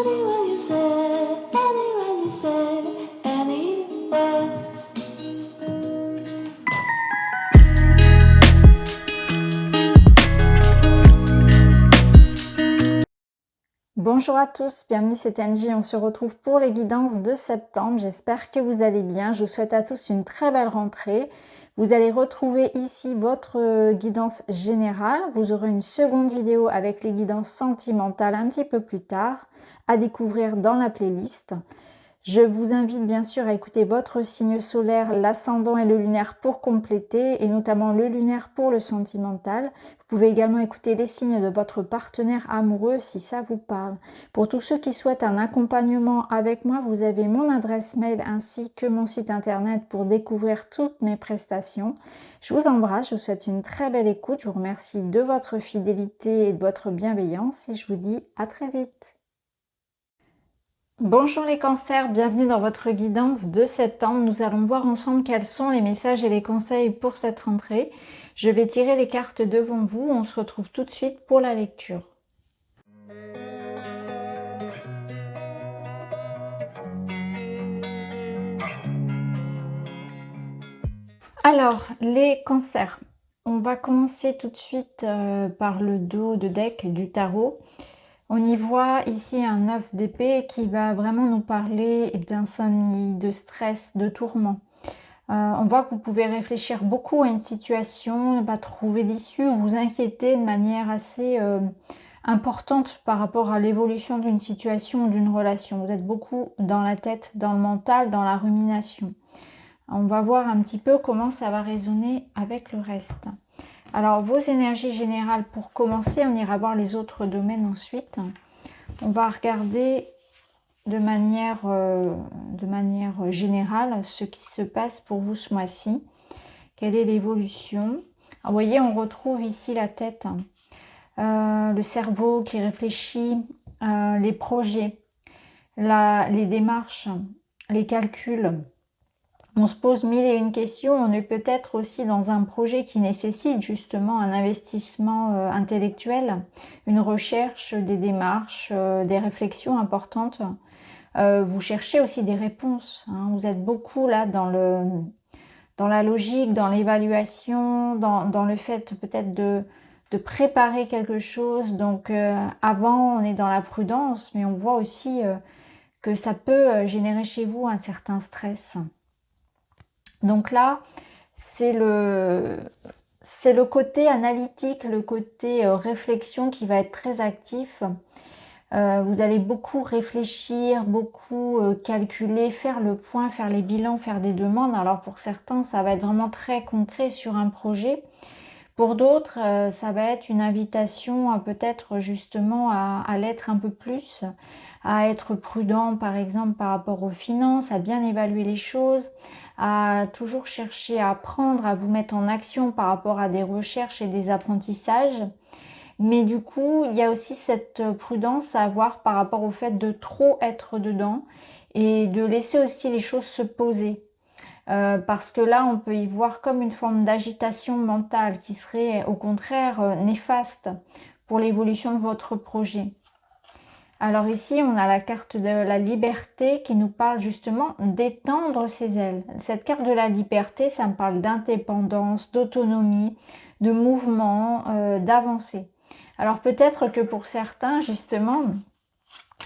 Anywhere you say, anywhere you say, anywhere. Bonjour à tous, bienvenue, c'est Angie, on se retrouve pour les guidances de septembre. J'espère que vous allez bien, je vous souhaite à tous une très belle rentrée. Vous allez retrouver ici votre guidance générale. Vous aurez une seconde vidéo avec les guidances sentimentales un petit peu plus tard à découvrir dans la playlist. Je vous invite bien sûr à écouter votre signe solaire, l'ascendant et le lunaire pour compléter, et notamment le lunaire pour le sentimental. Vous pouvez également écouter les signes de votre partenaire amoureux si ça vous parle. Pour tous ceux qui souhaitent un accompagnement avec moi, vous avez mon adresse mail ainsi que mon site internet pour découvrir toutes mes prestations. Je vous embrasse, je vous souhaite une très belle écoute, je vous remercie de votre fidélité et de votre bienveillance et je vous dis à très vite. Bonjour les cancers, bienvenue dans votre guidance de septembre. Nous allons voir ensemble quels sont les messages et les conseils pour cette rentrée. Je vais tirer les cartes devant vous, on se retrouve tout de suite pour la lecture. Alors, les cancers. On va commencer tout de suite par le dos de deck du tarot. On y voit ici un 9 d'épée qui va vraiment nous parler d'insomnie, de stress, de tourment. On voit que vous pouvez réfléchir beaucoup à une situation, ne pas trouver d'issue ou vous inquiéter de manière assez importante par rapport à l'évolution d'une situation ou d'une relation. Vous êtes beaucoup dans la tête, dans le mental, dans la rumination. On va voir un petit peu comment ça va résonner avec le reste. Alors, vos énergies générales pour commencer, on ira voir les autres domaines ensuite. On va regarder de manière générale ce qui se passe pour vous ce mois-ci. Quelle est l'évolution? Vous voyez, on retrouve ici la tête, le cerveau qui réfléchit, les projets, les démarches, les calculs. On se pose mille et une questions, on est peut-être aussi dans un projet qui nécessite justement un investissement intellectuel, une recherche, des démarches, des réflexions importantes. Vous cherchez aussi des réponses, hein. Vous êtes beaucoup là dans la logique, dans l'évaluation, dans le fait peut-être de préparer quelque chose. Donc avant, on est dans la prudence, mais on voit aussi que ça peut générer chez vous un certain stress. Donc là, c'est le côté analytique, le côté réflexion qui va être très actif. Vous allez beaucoup réfléchir, beaucoup calculer, faire le point, faire les bilans, faire des demandes. Alors pour certains, ça va être vraiment très concret sur un projet. Pour d'autres, ça va être une invitation peut-être justement à l'être un peu plus, à être prudent par exemple par rapport aux finances, à bien évaluer les choses, à toujours chercher à apprendre, à vous mettre en action par rapport à des recherches et des apprentissages. Mais du coup, il y a aussi cette prudence à avoir par rapport au fait de trop être dedans et de laisser aussi les choses se poser. Parce que là, on peut y voir comme une forme d'agitation mentale qui serait au contraire néfaste pour l'évolution de votre projet. Alors ici, on a la carte de la liberté qui nous parle justement d'étendre ses ailes. Cette carte de la liberté, ça me parle d'indépendance, d'autonomie, de mouvement, d'avancée. Alors peut-être que pour certains, justement,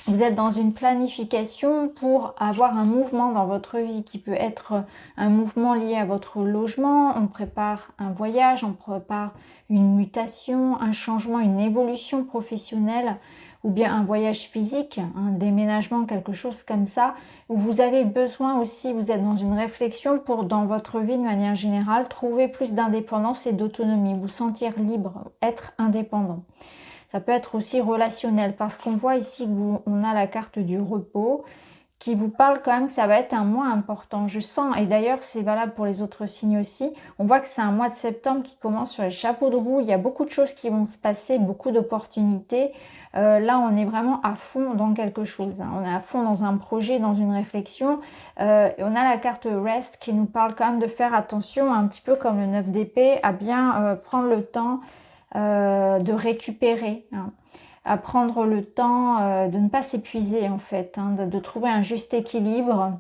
vous êtes dans une planification pour avoir un mouvement dans votre vie qui peut être un mouvement lié à votre logement. On prépare un voyage, on prépare une mutation, un changement, une évolution professionnelle ou bien un voyage physique, un déménagement, quelque chose comme ça, où vous avez besoin aussi, vous êtes dans une réflexion pour, dans votre vie de manière générale, trouver plus d'indépendance et d'autonomie, vous sentir libre, être indépendant. Ça peut être aussi relationnel parce qu'on voit ici qu'on a la carte du repos qui vous parle quand même que ça va être un mois important. Je sens, et d'ailleurs c'est valable pour les autres signes aussi, on voit que c'est un mois de septembre qui commence sur les chapeaux de roue. Il y a beaucoup de choses qui vont se passer, beaucoup d'opportunités. Là, on est vraiment à fond dans quelque chose, hein. On est à fond dans un projet, dans une réflexion. Et on a la carte Rest qui nous parle quand même de faire attention, un petit peu comme le 9 d'épée, à bien prendre le temps de récupérer, hein. à prendre le temps de ne pas s'épuiser en fait, hein, de trouver un juste équilibre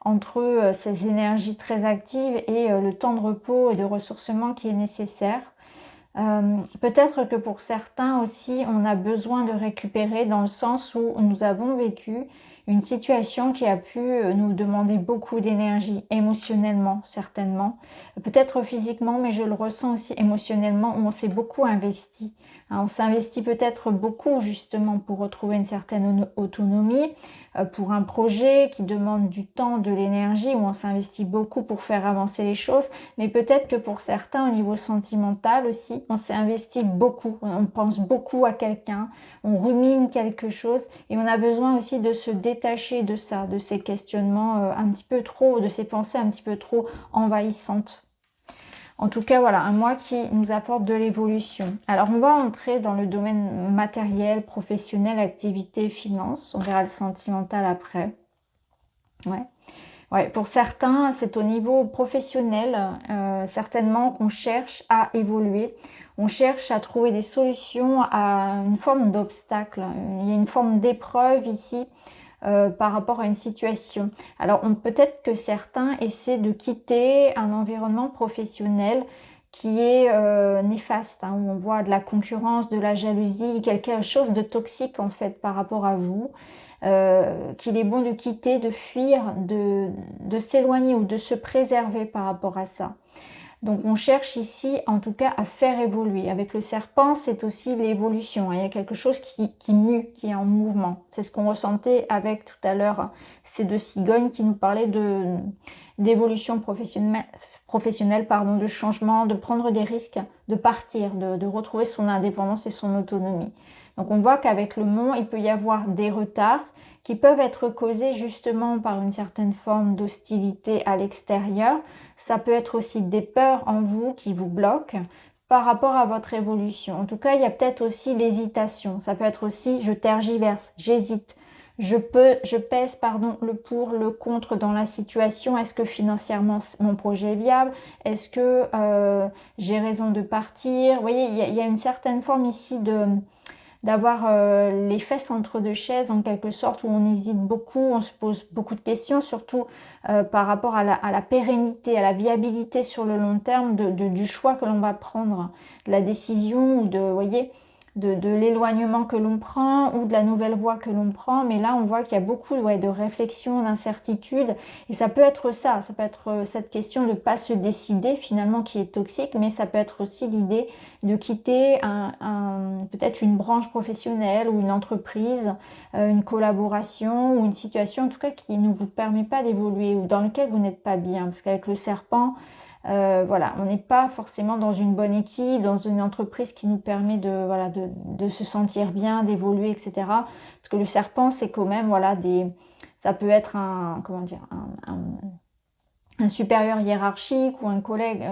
entre ces énergies très actives et le temps de repos et de ressourcement qui est nécessaire. Peut-être que pour certains aussi, on a besoin de récupérer dans le sens où nous avons vécu une situation qui a pu nous demander beaucoup d'énergie, émotionnellement certainement, peut-être physiquement, mais je le ressens aussi émotionnellement, où on s'est beaucoup investi. Hein, on s'investit peut-être beaucoup justement pour retrouver une certaine autonomie, pour un projet qui demande du temps, de l'énergie, où on s'investit beaucoup pour faire avancer les choses, mais peut-être que pour certains, au niveau sentimental aussi, on s'est investi beaucoup, on pense beaucoup à quelqu'un, on rumine quelque chose, et on a besoin aussi de se détacher de ça, de ces questionnements un petit peu trop, de ces pensées un petit peu trop envahissantes. En tout cas, voilà, un mois qui nous apporte de l'évolution. Alors, on va entrer dans le domaine matériel, professionnel, activité, finance. On verra le sentimental après. Ouais. Ouais, pour certains, c'est au niveau professionnel, certainement qu'on cherche à évoluer. On cherche à trouver des solutions à une forme d'obstacle. Il y a une forme d'épreuve ici par rapport à une situation. Alors, peut-être que certains essaient de quitter un environnement professionnel qui est néfaste, hein, où on voit de la concurrence, de la jalousie, quelque chose de toxique en fait par rapport à vous. Qu'il est bon de quitter, de fuir, de s'éloigner ou de se préserver par rapport à ça. Donc on cherche ici en tout cas à faire évoluer. Avec le serpent, c'est aussi l'évolution. Il y a quelque chose qui mue, qui est en mouvement. C'est ce qu'on ressentait avec tout à l'heure ces deux cigognes qui nous parlaient d'évolution professionnelle, pardon, de changement, de prendre des risques, de partir, de retrouver son indépendance et son autonomie. Donc on voit qu'avec le mont, il peut y avoir des retards qui peuvent être causés justement par une certaine forme d'hostilité à l'extérieur. Ça peut être aussi des peurs en vous qui vous bloquent par rapport à votre évolution. En tout cas, il y a peut-être aussi l'hésitation. Ça peut être aussi je tergiverse, j'hésite. Je pèse le pour, le contre dans la situation. Est-ce que financièrement mon projet est viable? Est-ce que j'ai raison de partir? Vous voyez, il y a une certaine forme ici d'avoir les fesses entre deux chaises en quelque sorte, où on hésite beaucoup, on se pose beaucoup de questions, surtout par rapport à la pérennité, à la viabilité sur le long terme du choix que l'on va prendre, de la décision ou vous voyez, de l'éloignement que l'on prend ou de la nouvelle voie que l'on prend. Mais là, on voit qu'il y a beaucoup de réflexion, d'incertitude. Et ça peut être ça peut être cette question de ne pas se décider finalement qui est toxique, mais ça peut être aussi l'idée de quitter peut-être une branche professionnelle ou une entreprise, une collaboration ou une situation en tout cas qui ne vous permet pas d'évoluer ou dans lequel vous n'êtes pas bien. Parce qu'avec le serpent, voilà, on n'est pas forcément dans une bonne équipe, dans une entreprise qui nous permet de se sentir bien, d'évoluer, etc. Parce que le serpent, c'est quand même, ça peut être un supérieur hiérarchique ou un collègue,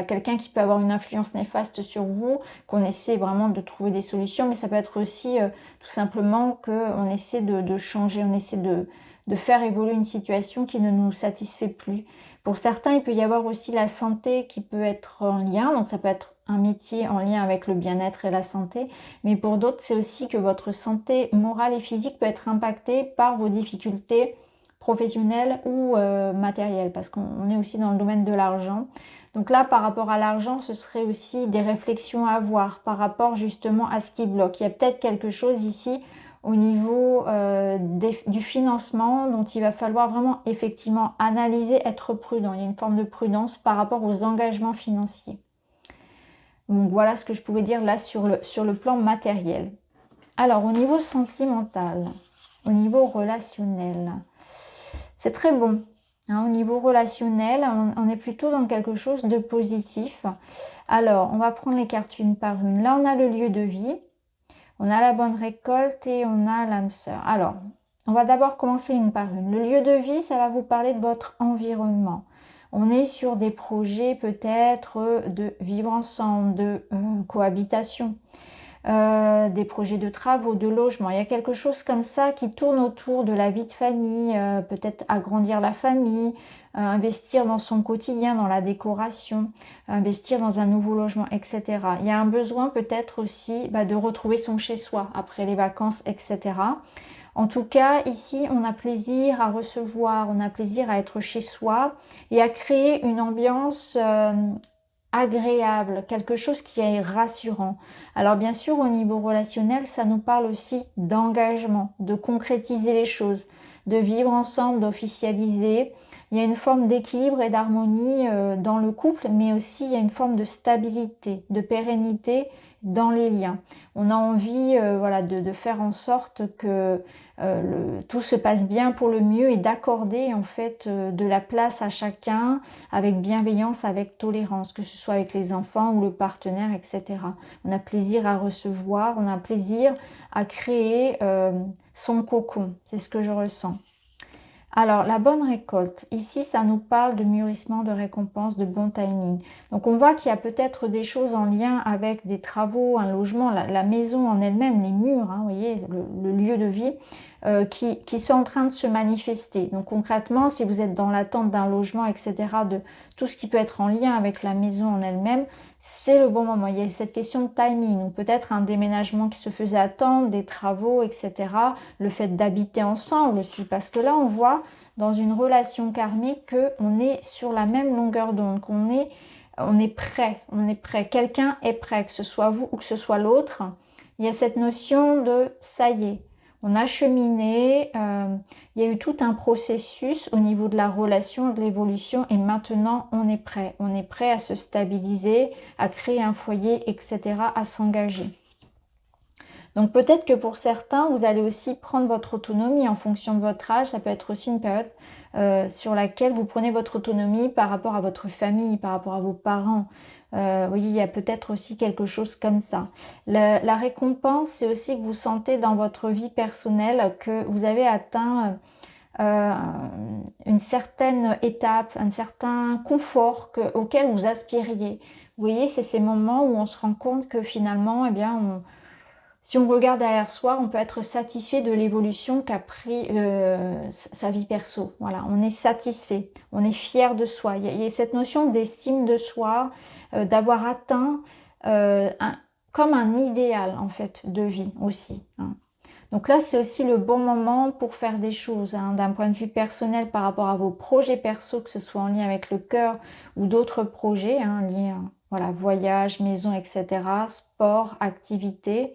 quelqu'un qui peut avoir une influence néfaste sur vous, qu'on essaie vraiment de trouver des solutions, mais ça peut être aussi tout simplement qu'on essaie de changer, on essaie de faire évoluer une situation qui ne nous satisfait plus. Pour certains, il peut y avoir aussi la santé qui peut être en lien, donc ça peut être un métier en lien avec le bien-être et la santé, mais pour d'autres, c'est aussi que votre santé morale et physique peut être impactée par vos difficultés professionnelles ou matérielles, parce qu'on est aussi dans le domaine de l'argent. Donc là, par rapport à l'argent, ce serait aussi des réflexions à avoir par rapport justement à ce qui bloque. Il y a peut-être quelque chose ici au niveau du financement dont il va falloir vraiment effectivement analyser, être prudent. Il y a une forme de prudence par rapport aux engagements financiers. Donc voilà ce que je pouvais dire là sur le plan matériel. Alors au niveau sentimental, au niveau relationnel, c'est très bon. Hein, au niveau relationnel, on est plutôt dans quelque chose de positif. Alors, on va prendre les cartes une par une. Là, on a le lieu de vie, on a la bonne récolte et on a l'âme sœur. Alors, on va d'abord commencer une par une. Le lieu de vie, ça va vous parler de votre environnement. On est sur des projets peut-être de vivre ensemble, de cohabitation. des projets de travaux, de logement. Il y a quelque chose comme ça qui tourne autour de la vie de famille, peut-être agrandir la famille, investir dans son quotidien, dans la décoration, investir dans un nouveau logement, etc. Il y a un besoin peut-être aussi de retrouver son chez-soi après les vacances, etc. En tout cas, ici, on a plaisir à recevoir, on a plaisir à être chez soi et à créer une ambiance agréable, quelque chose qui est rassurant. Alors bien sûr, au niveau relationnel, ça nous parle aussi d'engagement, de concrétiser les choses, de vivre ensemble, d'officialiser. Il y a une forme d'équilibre et d'harmonie dans le couple, mais aussi il y a une forme de stabilité, de pérennité dans les liens. On a envie voilà, de faire en sorte que tout se passe bien pour le mieux et d'accorder en fait de la place à chacun avec bienveillance, avec tolérance, que ce soit avec les enfants ou le partenaire, etc. On a plaisir à recevoir, on a plaisir à créer son cocon, c'est ce que je ressens. Alors, la bonne récolte, ici, ça nous parle de mûrissement, de récompense, de bon timing. Donc, on voit qu'il y a peut-être des choses en lien avec des travaux, un logement, la maison en elle-même, les murs, hein, vous voyez, le lieu de vie, qui sont en train de se manifester. Donc, concrètement, si vous êtes dans l'attente d'un logement, etc., de tout ce qui peut être en lien avec la maison en elle-même, c'est le bon moment. Il y a cette question de timing, ou peut-être un déménagement qui se faisait attendre, des travaux, etc. Le fait d'habiter ensemble aussi, parce que là, on voit dans une relation karmique qu'on est sur la même longueur d'onde, qu'on est, on est prêt. Quelqu'un est prêt, que ce soit vous ou que ce soit l'autre. Il y a cette notion de ça y est, on a cheminé, il y a eu tout un processus au niveau de la relation, de l'évolution et maintenant on est prêt à se stabiliser, à créer un foyer, etc., à s'engager. Donc peut-être que pour certains, vous allez aussi prendre votre autonomie en fonction de votre âge. Ça peut être aussi une période sur laquelle vous prenez votre autonomie par rapport à votre famille, par rapport à vos parents. Oui, il y a peut-être aussi quelque chose comme ça. La récompense, c'est aussi que vous sentez dans votre vie personnelle que vous avez atteint une certaine étape, un certain confort auquel vous aspiriez. Vous voyez, c'est ces moments où on se rend compte que finalement, eh bien, si on regarde derrière soi, on peut être satisfait de l'évolution qu'a pris sa vie perso. Voilà, on est satisfait, on est fier de soi. Il y a cette notion d'estime de soi, d'avoir atteint comme un idéal en fait de vie aussi. Hein. Donc là, c'est aussi le bon moment pour faire des choses, hein, d'un point de vue personnel par rapport à vos projets perso, que ce soit en lien avec le cœur ou d'autres projets, hein, liés, voilà, voyage, maison, etc., sport, activité.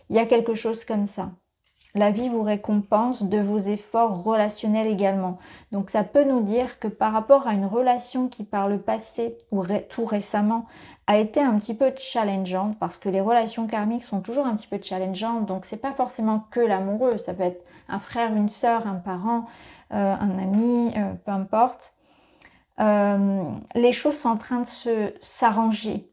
Il y a quelque chose comme ça. La vie vous récompense de vos efforts relationnels également. Donc ça peut nous dire que par rapport à une relation qui par le passé ou tout récemment a été un petit peu challengeante, parce que les relations karmiques sont toujours un petit peu challengeantes, donc c'est pas forcément que l'amoureux, ça peut être un frère, une sœur, un parent, un ami, peu importe. Les choses sont en train de s'arranger.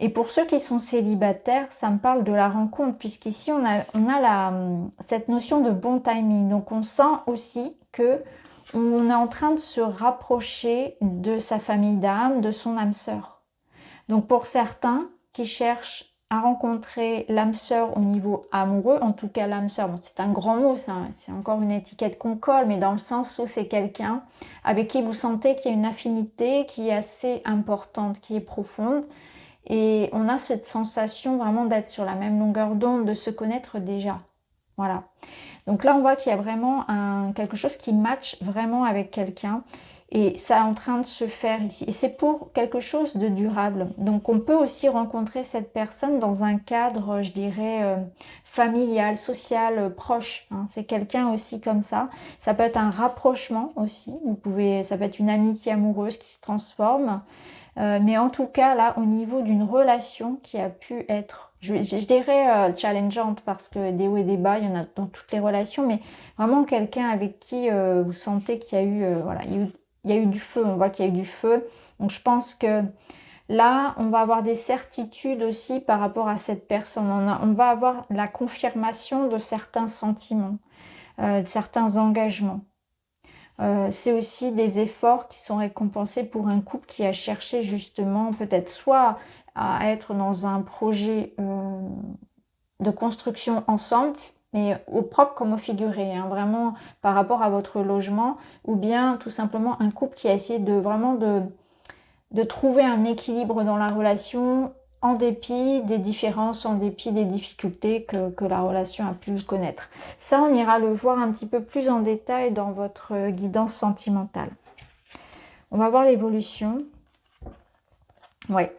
Et pour ceux qui sont célibataires, ça me parle de la rencontre, puisqu'ici on a cette notion de bon timing. Donc on sent aussi que on est en train de se rapprocher de sa famille d'âme, de son âme sœur. Donc pour certains qui cherchent à rencontrer l'âme sœur au niveau amoureux, en tout cas l'âme sœur, bon, c'est un grand mot, c'est encore une étiquette qu'on colle, mais dans le sens où c'est quelqu'un avec qui vous sentez qu'il y a une affinité qui est assez importante, qui est profonde. Et on a cette sensation vraiment d'être sur la même longueur d'onde, de se connaître déjà. Voilà. Donc là, on voit qu'il y a vraiment quelque chose qui match vraiment avec quelqu'un. Et ça est en train de se faire ici. Et c'est pour quelque chose de durable. Donc on peut aussi rencontrer cette personne dans un cadre, je dirais, familial, social, proche. Hein. C'est quelqu'un aussi comme ça. Ça peut être un rapprochement aussi. Ça peut être une amitié amoureuse qui se transforme. Mais en tout cas, là, au niveau d'une relation qui a pu être, je dirais challengeante, parce que des hauts et des bas, il y en a dans toutes les relations, mais vraiment quelqu'un avec qui vous sentez qu'il y a eu, voilà, il y a eu du feu, on voit qu'il y a eu du feu. Donc je pense que là, on va avoir des certitudes aussi par rapport à cette personne. On va avoir la confirmation de certains sentiments, de certains engagements. C'est aussi des efforts qui sont récompensés pour un couple qui a cherché justement peut-être soit à être dans un projet de construction ensemble, mais au propre comme au figuré, hein, vraiment par rapport à votre logement, ou bien tout simplement un couple qui a essayé de vraiment de trouver un équilibre dans la relation en dépit des différences, en dépit des difficultés que la relation a pu connaître. Ça, on ira le voir un petit peu plus en détail dans votre guidance sentimentale. On va voir l'évolution. Ouais.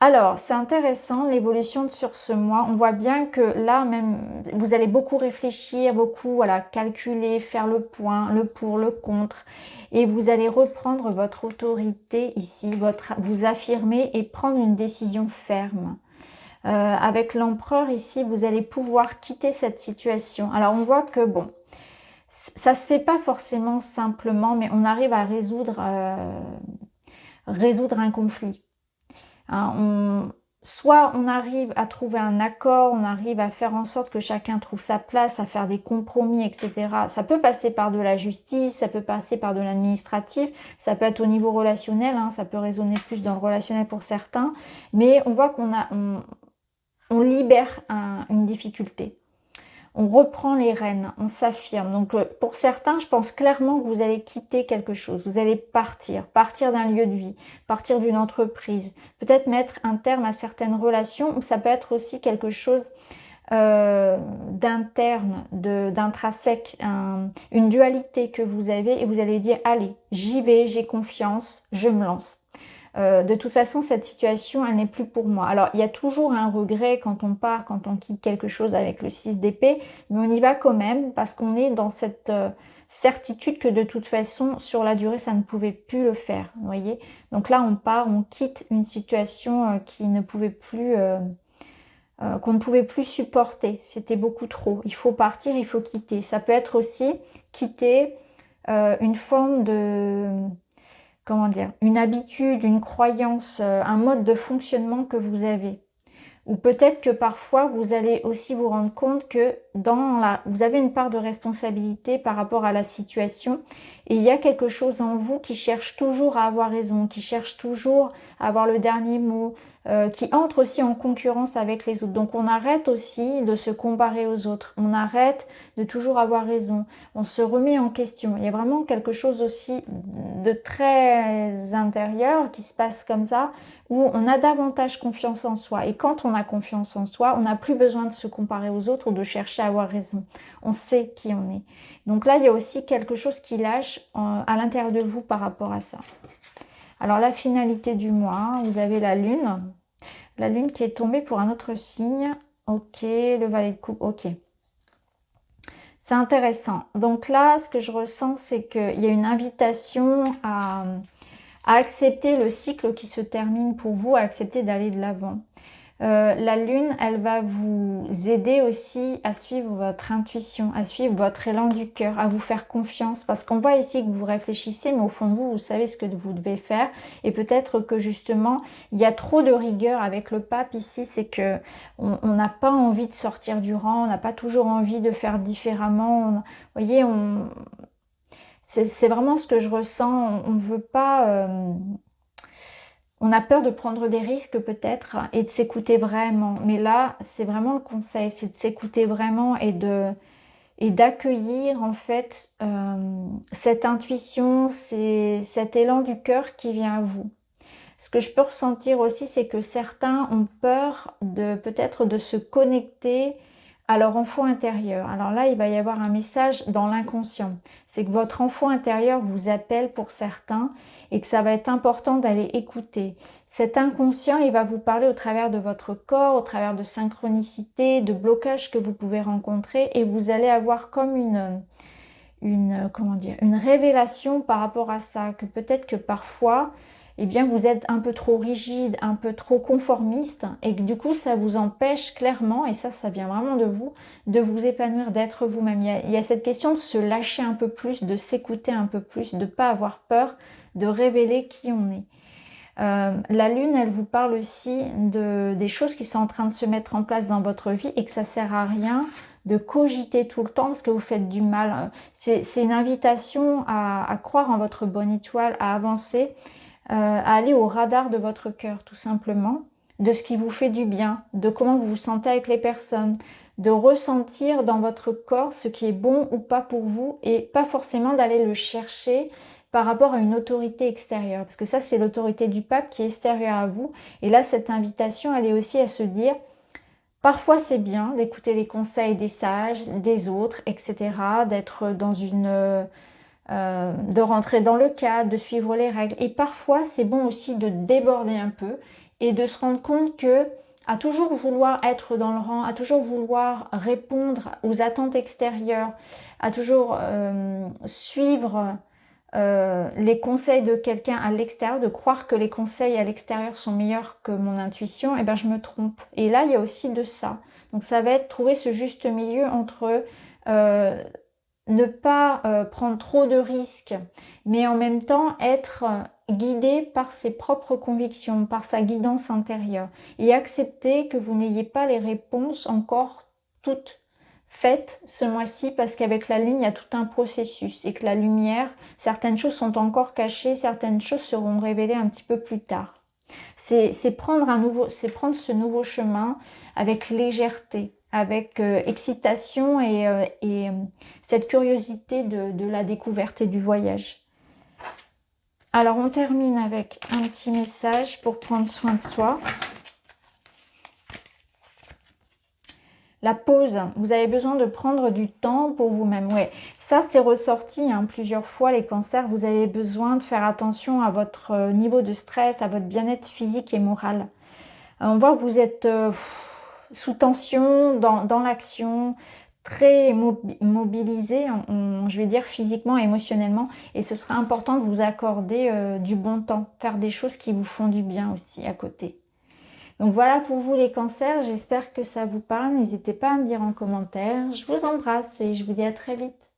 Alors, c'est intéressant l'évolution sur ce mois. On voit bien que là, même, vous allez beaucoup réfléchir, beaucoup voilà, calculer, faire le point, le pour, le contre. Et vous allez reprendre votre autorité ici, vous affirmer et prendre une décision ferme. Avec l'empereur ici, vous allez pouvoir quitter cette situation. Alors, on voit que, bon, ça se fait pas forcément simplement, mais on arrive à résoudre un conflit. Hein, soit on arrive à trouver un accord, on arrive à faire en sorte que chacun trouve sa place, à faire des compromis, etc. Ça peut passer par de la justice, ça peut passer par de l'administratif, ça peut être au niveau relationnel, hein, ça peut résonner plus dans le relationnel pour certains, mais on voit on libère une difficulté. On reprend les rênes, on s'affirme. Donc pour certains, je pense clairement que vous allez quitter quelque chose, vous allez partir d'un lieu de vie, partir d'une entreprise, peut-être mettre un terme à certaines relations, ça peut être aussi quelque chose d'interne, d'intrinsèque, une dualité que vous avez et vous allez dire allez, j'y vais, j'ai confiance, je me lance. De toute façon, cette situation, elle n'est plus pour moi. Alors, il y a toujours un regret quand on part, quand on quitte quelque chose avec le 6 d'épée, mais on y va quand même parce qu'on est dans cette certitude que de toute façon, sur la durée, ça ne pouvait plus le faire, vous voyez. Donc là, on part, on quitte une situation qui ne pouvait plus, qu'on ne pouvait plus supporter. C'était beaucoup trop. Il faut partir, il faut quitter. Ça peut être aussi quitter une forme de comment dire, une habitude, une croyance, un mode de fonctionnement que vous avez. Ou peut-être que parfois, vous allez aussi vous rendre compte que vous avez une part de responsabilité par rapport à la situation et il y a quelque chose en vous qui cherche toujours à avoir raison, qui cherche toujours à avoir le dernier mot, qui entre aussi en concurrence avec les autres. Donc on arrête aussi de se comparer aux autres, on arrête de toujours avoir raison, on se remet en question. Il y a vraiment quelque chose aussi de très intérieur qui se passe comme ça, où on a davantage confiance en soi. Et quand on a confiance en soi, on n'a plus besoin de se comparer aux autres ou de chercher à avoir raison. On sait qui on est. Donc là, il y a aussi quelque chose qui lâche à l'intérieur de vous par rapport à ça. Alors la finalité du mois, vous avez la lune qui est tombée pour un autre signe. Ok, le valet de coupe, ok. C'est intéressant. Donc là, ce que je ressens, c'est qu'il y a une invitation à accepter le cycle qui se termine pour vous, à accepter d'aller de l'avant. La lune, elle va vous aider aussi à suivre votre intuition, à suivre votre élan du cœur, à vous faire confiance. Parce qu'on voit ici que vous réfléchissez, mais au fond de vous, vous savez ce que vous devez faire. Et peut-être que justement, il y a trop de rigueur avec le pape ici. C'est que on n'a pas envie de sortir du rang, on n'a pas toujours envie de faire différemment. Vous voyez, c'est vraiment ce que je ressens. On ne veut pas... on a peur de prendre des risques peut-être et de s'écouter vraiment. Mais là, c'est vraiment le conseil, c'est de s'écouter vraiment et d'accueillir en fait cette intuition, cet élan du cœur qui vient à vous. Ce que je peux ressentir aussi, c'est que certains ont peur peut-être de se connecter à leur enfant intérieur. Alors là, il va y avoir un message dans l'inconscient. C'est que votre enfant intérieur vous appelle pour certains et que ça va être important d'aller écouter. Cet inconscient, il va vous parler au travers de votre corps, au travers de synchronicité, de blocages que vous pouvez rencontrer et vous allez avoir comme une révélation par rapport à ça, que peut-être que parfois eh bien vous êtes un peu trop rigide, un peu trop conformiste et que du coup ça vous empêche clairement, et ça vient vraiment de vous épanouir, d'être vous-même. Il y a cette question de se lâcher un peu plus, de s'écouter un peu plus, de ne pas avoir peur de révéler qui on est. La lune, elle vous parle aussi des choses qui sont en train de se mettre en place dans votre vie et que ça sert à rien de cogiter tout le temps parce que vous faites du mal. C'est une invitation à croire en votre bonne étoile, à avancer, à aller au radar de votre cœur tout simplement. de ce qui vous fait du bien, de comment vous vous sentez avec les personnes, de ressentir dans votre corps ce qui est bon ou pas pour vous et pas forcément d'aller le chercher par rapport à une autorité extérieure. Parce que ça, c'est l'autorité du pape qui est extérieure à vous. Et là, cette invitation, elle est aussi à se dire, parfois c'est bien d'écouter les conseils des sages, des autres, etc. D'être dans une... de rentrer dans le cadre, de suivre les règles. Et parfois, c'est bon aussi de déborder un peu et de se rendre compte que à toujours vouloir être dans le rang, à toujours vouloir répondre aux attentes extérieures, à toujours suivre les conseils de quelqu'un à l'extérieur, de croire que les conseils à l'extérieur sont meilleurs que mon intuition, et ben je me trompe. Et là, il y a aussi de ça. Donc ça va être trouver ce juste milieu entre ne pas prendre trop de risques, mais en même temps être guidé par ses propres convictions, par sa guidance intérieure, et accepter que vous n'ayez pas les réponses encore toutes faites ce mois-ci, parce qu'avec la lune, il y a tout un processus, et que la lumière, certaines choses sont encore cachées, certaines choses seront révélées un petit peu plus tard. C'est prendre prendre ce nouveau chemin avec légèreté, avec excitation et cette curiosité de la découverte et du voyage. Alors on termine avec un petit message pour prendre soin de soi. La pause, vous avez besoin de prendre du temps pour vous-même. Ouais, ça c'est ressorti plusieurs fois, les cancers. Vous avez besoin de faire attention à votre niveau de stress, à votre bien-être physique et moral. On voit que vous êtes sous tension, dans l'action, très mobilisé, je vais dire physiquement, émotionnellement. Et ce sera important de vous accorder du bon temps, faire des choses qui vous font du bien aussi à côté. Donc voilà pour vous les cancers, j'espère que ça vous parle. N'hésitez pas à me dire en commentaire. Je vous embrasse et je vous dis à très vite.